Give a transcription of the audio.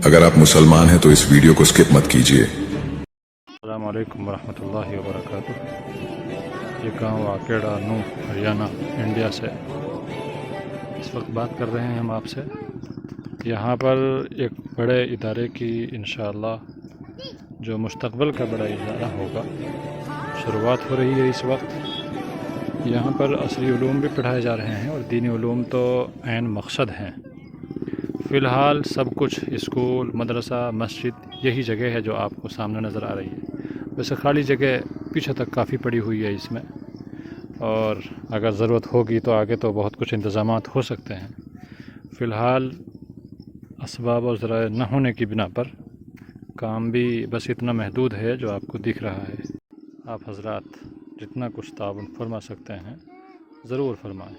अगर आप मुसलमान हैं तो इस वीडियो को स्किप मत कीजिए। अस्सलामु अलैकुम वरहमतुल्लाहि वबरकातुहू। ये गांव आकेड़ा नूह हरियाणा इंडिया से इस वक्त बात कर रहे हैं हम आपसे। यहाँ पर एक बड़े इदारे की इंशाअल्लाह जो मुस्तक़बिल का बड़ा इदारा होगा शुरुआत हो रही है इस वक्त। यहाँ पर असली उलूम भी पढ़ाए जा रहे हैं और दीनी उलूम तो ऐन मकसद हैं। फ़िलहाल सब कुछ स्कूल मदरसा मस्जिद यही जगह है जो आपको सामने नज़र आ रही है। वैसे खाली जगह पीछे तक काफ़ी पड़ी हुई है इसमें, और अगर ज़रूरत होगी तो आगे तो बहुत कुछ इंतज़ामात हो सकते हैं। फ़िलहाल असबाब और ज़राए न होने की बिना पर काम भी बस इतना महदूद है जो आपको दिख रहा है। आप हजरात जितना कुछ ताउन फरमा सकते हैं ज़रूर फरमाएँ।